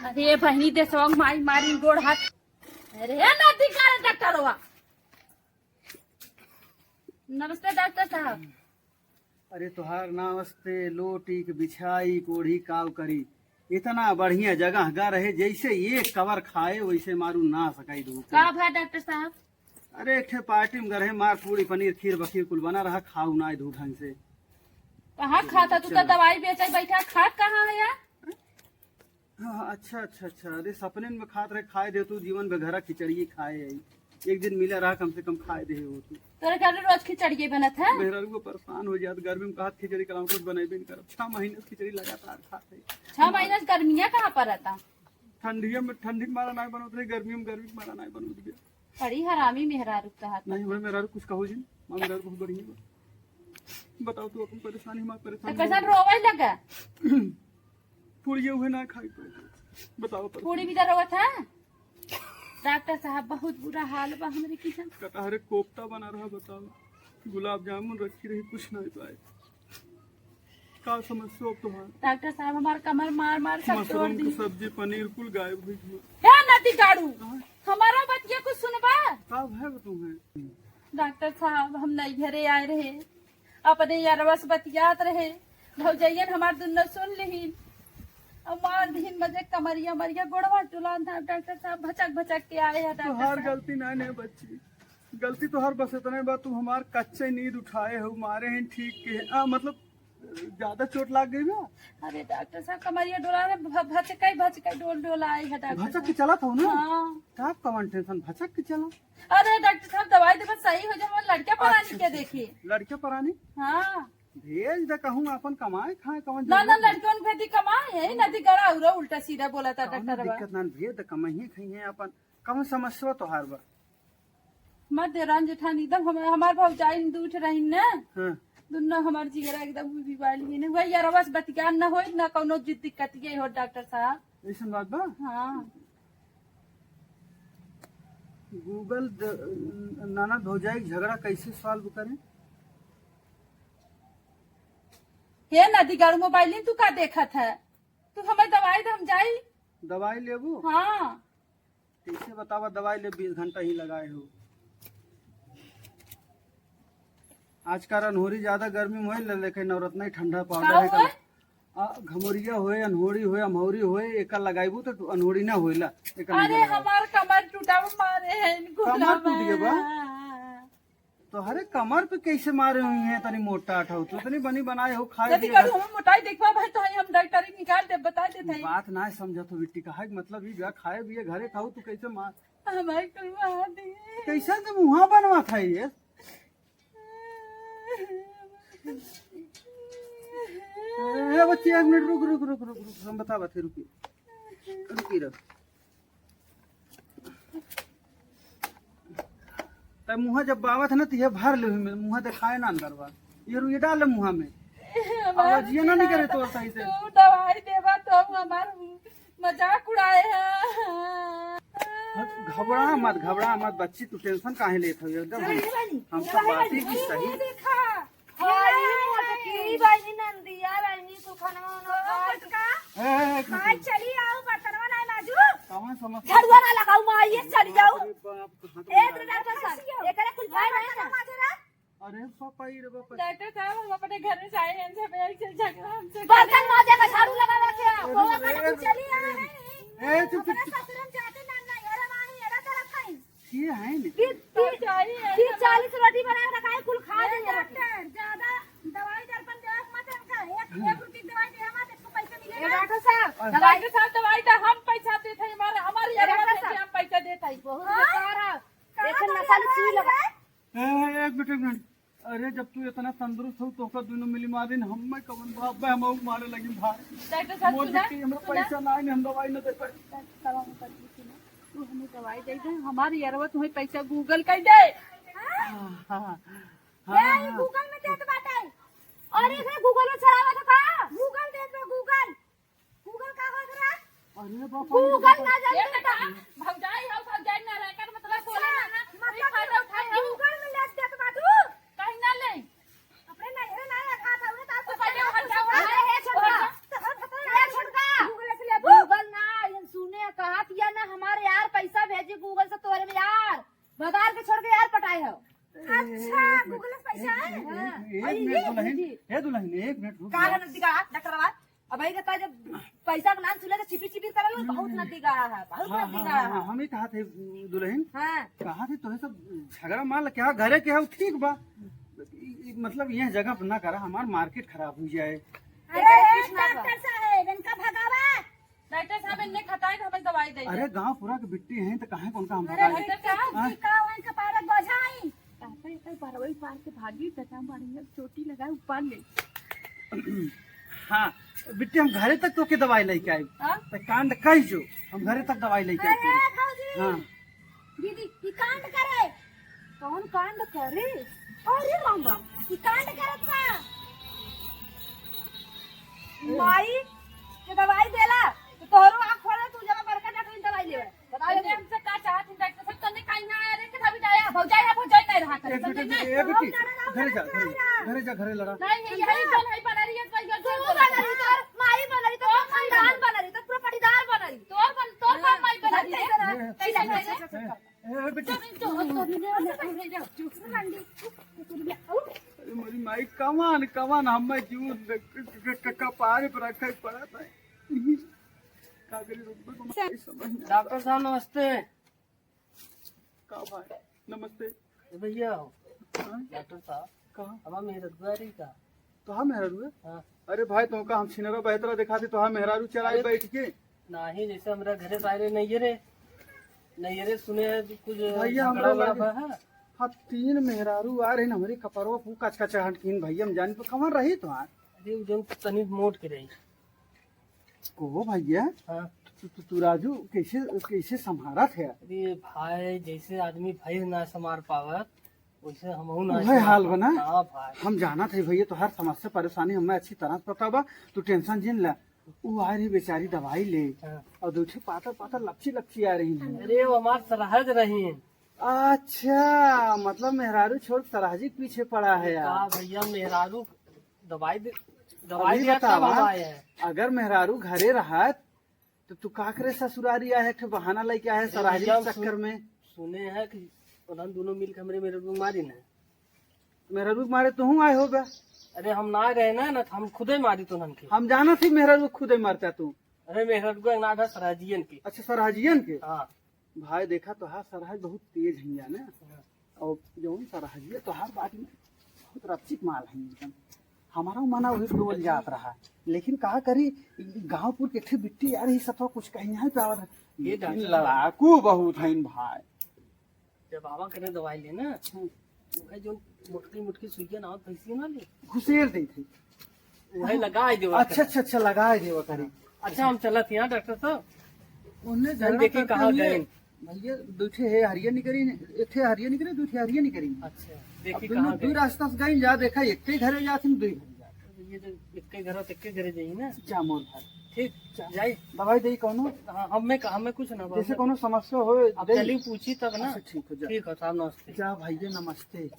अरे बहनी दे सॉन्ग मारी मारी गोड़ हाथ। अरे नाती का डॉक्टर हुआ। नमस्ते डॉक्टर साहब। अरे तुहार नमस्ते लोटी के बिछाई कोढ़ी काव करी इतना बढ़िया जगह गा रहे जैसे ये कवर खाए वैसे मारू ना सकाई दू का भा डॉक्टर साहब? अरे एक ठे पार्टी में गए मार पूरी पनीर खीर बखीर कुल बना रहा खाऊ ना दू ढंग से। कहाँ खाता तू? तो दवाई बेचा बैठा खात कहाँ है यार? हाँ, अच्छा अरे सपने में खात रहे खाए दे तू जीवन में घर खिचड़ी खाए आई एक दिन मिला रहा कम से कम खाए दे हो तू। तेरे घर में रोज खिचड़ी बनत है? मेहरा को परेशान हो जात गर्मी में कहा खिचड़ी कलाऊ कुछ बनेबे नहीं कर 6 महीने से खिचड़ी लगातार खाते। 6 महीने से गर्मियाँ कहाँ पर रहता? ठंडी में ठंडी में मारा नहीं बनोत रहे गर्मी में मारा नहीं बनोत गया। बड़ी हरामी मेहरा रुकता है। नहीं भाई मेरा कुछ कहो जी मां मेरा बहुत बढ़िया बा। बताओ तू अपन परेशानी हमारी तो परेशानी कैसा रोवे लगा? पूरी हुए ना खाई तो बताओ पूरी भी तो रोवत है। डॉक्टर साहब बहुत बुरा हाल बा हमरे किसान। कटहरे कोफ्ता बना रहा बताओ गुलाब जामुन रखी रही कुछ नहीं पाए का समस्या हो तुम्हारा? डॉक्टर साहब हमार कमर मार मार सब तोड़ मशरूम दी। की सब्जी पनीर कुल गायब हुई थी। हे नती गाड़ू हमारा बतिया कुछ सुनबा? कब है तुम्हें? डॉक्टर साहब हम नहीं घरे आए रहे अपने यारवा से बतियात रहे भौजैयन हमार दुन्नो सुन ली मार दिन मजे कमरिया मरिया गोड़वा टुलान था। डॉक्टर साहब भचक भचक के आए हैं। तो हर गलती नहीं है बच्ची गलती तो हर बस इतने बात तुम हमार कच्चे नींद उठाए हो मारे हैं ठीक के मतलब ज्यादा चोट लग गई ना? अरे डॉक्टर साहब कमरिया डोला भचक डोल डोल आई है डॉक्टर भचक के चला था ना? हाँ। का कौन टेंशन भचक के चला? अरे डॉक्टर साहब दवाई दे बस सही हो जाए हमारे लड़का परानी के देखिए। लड़के परानी हाँ भेज दे कहूँ अपन कमाए खाए कौन ना लड़कियों ने भेदी कमाए है नदी गड़ा उरा उल्टा सीधा बोला था डॉक्टर दिक्कत ना भेज दे कमाई खाई है अपन कम समस्या तो हार बा मत देरान जेठानी एकदम हमार भौजाई दूठ रही न हाँ। दुन्नो हमार जिगरा एकदम बिवाली ने हुआ यार बस बतियान न हो न कोनो दिक्कत ये हो डॉक्टर साहब। ऐसा बात बा? हाँ गूगल नाना भौजाई झगड़ा कैसे सॉल्व करें? हे नदी गाड़ू मोबाइल तू का देखत है? तू हमें दवाई दे हम जाई। दवाई लेबू? हाँ कैसे बतावा दवाई ले 20 घंटा ही लगाए हो। आजकल अनहोरी ज्यादा गर्मी में होए लेकिन नवरत्न ही ठंडा पाउडर है घमोरिया होए अनहोरी होए अमहौरी होए एक लगाइबू तो अनहोरी ना होइला। अरे हमार कमर टूटा मारे है इनको कमर टूट गया बा? तो हरे कमर पे कैसे मारे हुई है तनी मोटा उठाओ तो तनी बनी बनाए हो खाए यदि करू हम मोटाई देखवा भाई तो हम डॉक्टर ही निकाल दे बता देते हैं। बात ना समझ तो बिट्टी का है मतलब ये जो खाए भी घरे खाऊ तो कैसे मार हमारे करवा दे कैसे तो मुहा बनवा था ये बच्ची 1 मिनट रुक रुक रुक रुक रुक हम बता थे रुकी रख तब मुहा जब बावत है ना तो ये भर ले मुहा दिखाए ना अंदर बा ये डाल मुहा में आवाज ये ना नहीं करे तो सही से तू दवाई देवा तो हम हमार मजाक उड़ाए हैं। घबरा मत बच्ची तू टेंशन काहे लेत हो एकदम हम सब बातें की सही चली आओ बर्तनवा नहीं माजू कहां समझ झड़ुआ ना लगाऊ मां ये चली जाऊ बाप एक डॉक्टर साहब एकरे कुछ भाई ना माजरा अरे पापा रे बापा डॉक्टर साहब हम अपने घर से आए हैं सब ऐसे झगड़ा हमसे बर्तन माजे का झाड़ू लगावे के कोवा का चली आ ए चुप अपने ससुर में जाते ना ना यार माही एरा तरफ खाई ये है नी फिर 40 रोटी बनाए रखाए कुल खा दे डॉक्टर ज्यादा दवाई दर्पण दे मत रखा एक रुपए दवाई दे मत इसको पैसे मिलेगा डॉक्टर साहब डॉक्टर साहब दवाई तो हम पैसा देते हैं हमारे हम पैसा देते हैं बहुत बेकार है एक नसल सुई लगा एक मिनट अरे जब तू इतना तंदुरुस्त हो तो का दोनों मिली मारे हम मैं कवन बाप हम मारे लगी भाई डॉक्टर साहब मोर के हमरा पैसा ना है हम दवाई न दे पाए तू हमें दवाई दे दे हमारी यारवा तुम्हें पैसा गूगल कर दे। ये गूगल में देत बाटे और एकरे गूगल में चढ़ावा तो का गूगल देत बा गूगल का हो रहा अरे बाप गूगल ना जाने बेटा भौजाई हो भौजाई ना रहकर मतलब बोले ना मतलब फायदा उठाए गूगल में लेत देत बा तू कहीं ना ले अपने नहीं ना खा था उन्हें तो पहले हट जाओ अरे हे छोटा गूगल से ले गूगल ना ये सुन अब भाई कहता जब पैसा का नाम सुने तो छिपी छिपी करल बहुत नदी गाड़ा है, बहुत हाँ नदी हाँ गाड़ा हाँ, है। हम ही कहा थे दुल्हन, हाँ कहा थे तुम्हें सब झगड़ा मार क्या घरे के है ठीक बा, मतलब यह जगह पर ना करा, हमार मार्केट खराब हो जाए। अरे डॉक्टर साहब इनका भगावा। डॉक्टर साहब इन्हें खताए तो हमें दवाई दे। अरे गांव पूरा के बिट्टी हैं तो कहाँ कौन का हम अरे भगाए? डॉक्टर साहब हाँ? का उनका पारक बोझाई। परवई पार के भागी तथा मारेंगे, चोटी लगाए ऊपर ले। हाँ बिट्टी हम घरे तक तो के दवाई लेके आए, हाँ? तो कांड कही जो हम घरे तक दवाई लेके आए। अरे भौजी हाँ दीदी ई कांड करे। कौन कांड करे? अरे मामा ई कांड करत बा। माई के दवाई देला तो तोहरो आंख खोले तू जब बड़का डॉक्टर दवाई लेवे। बता अरे ले हमसे का चाहत डॉक्टर साहब, तने काई ना आया रे के भाभी जाया भौजाई नहीं रहा कर। एक बेटी घरे जा, घरे जा, घरे लड़ा। नहीं यही जन है बनरी है भाई तू बनरी तोर माई बनरी तो खानदान बनरी तो पूरा पटीदार बनरी। तोर कौन माई बनरी है? ए बेटी, अरे मेरी माई कमान कमान हमें जून कपार पर रखे पड़ा था। का करी समझ में डॉक्टर साहब नमस्ते। का भाई नमस्ते। भैया हाँ? डॉक्टर साहब कहाँ हमारा मेहरबारी का। तो हाँ मेहरारू है? हाँ अरे भाई तुमका हम छिनरा बेहतरा दिखा दी, तो हाँ मेहरारू चराई बैठ के। नहीं जैसे हमारा घरे पायरे नहीं रे सुने हैं कि कुछ भैया झगड़ा हमरा वगड़ा लगे बा है। हाँ 3 मेहरारू आ रहे न हमारी कपड़वा फू कच कच हटकीन भैया हम जान तो कहाँ रही तुम्हार अरे वो जो तनी मोट के रही। को भैया हाँ तू राजू कैसे कैसे संभारा थे? अरे भाई जैसे आदमी भाई ना संभाल पावत वैसे हमहू ना वही हाल बना। हाँ भाई हम जाना थे भैया तो हर समस्या परेशानी हमें अच्छी तरह से पता बा, तू टेंशन जिन ला। वो आ रही बेचारी दवाई ले हाँ। और दूसरी पातर पातर लच्छी आ रही है। अरे वो हमार सराहज रही है। अच्छा मतलब मेहरारू छोड़ सराजी के पीछे पड़ा है यार। कहा भैया मेहरारू दवाई अभी दिया बता तब हम आए हैं। अगर मेहरारू घरे रहा तो तू का करे ससुरारी आया है, बहाना लेके आया है सराजी के चक्कर में। सुने हैं कि उन्होंने दोनों मिलकर हमरे मेरे को मारी ना। मेहरारू के मारे तू आए होगा। अरे हम ना गए ना तो हम खुद ही मारी तो उनके। हम जाना थी मेहरारू खुद ही मारता तू। अरे मेहर को ना था सराजियन की। अच्छा सराजियन के? हाँ भाई देखा तो हाँ सराज बहुत तेज है ना, और जो सराजिया तो हर बात में बहुत रक्षित माल है एकदम। हमारा मना वही डोल जात रहा, लेकिन कहा करी गाँवपुर के बिट्टी यार ही सब कुछ कहीं यहाँ पे आवर ये लेकिन लड़ाकू बहुत है भाई। जब बाबा करे दवाई लेना जो मुटकी मुटकी सुइया ना पैसे ना ले घुसेर दी थी। वही लगा दे। अच्छा लगाए देवा करी। अच्छा हम चला थी डॉक्टर साहब। उन्हें हम देखी कहाँ गए। भैया दूठे है हरिया निकरी, एक हरिया निकरे दूठे हरिया निकरी। अच्छा देखी अब कहाँ दू गए। रास्ता से गई जा देखा एक घरे जाती दुई घरे जा। ये जो इक्के घरे जाइए ना। जा मोर भाई ठीक जाई दवाई दे कोनो, हाँ हमें कुछ ना जैसे कोनो समस्या हो अब दे। चली पूछी तब ना। अच्छा, ठीक हो जा। ठीक है साहब नमस्ते। जा भैया नमस्ते।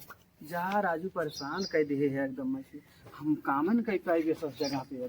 जा राजू परेशान कर दिए है एकदम से, हम कामन कह पाएंगे सब जगह पे।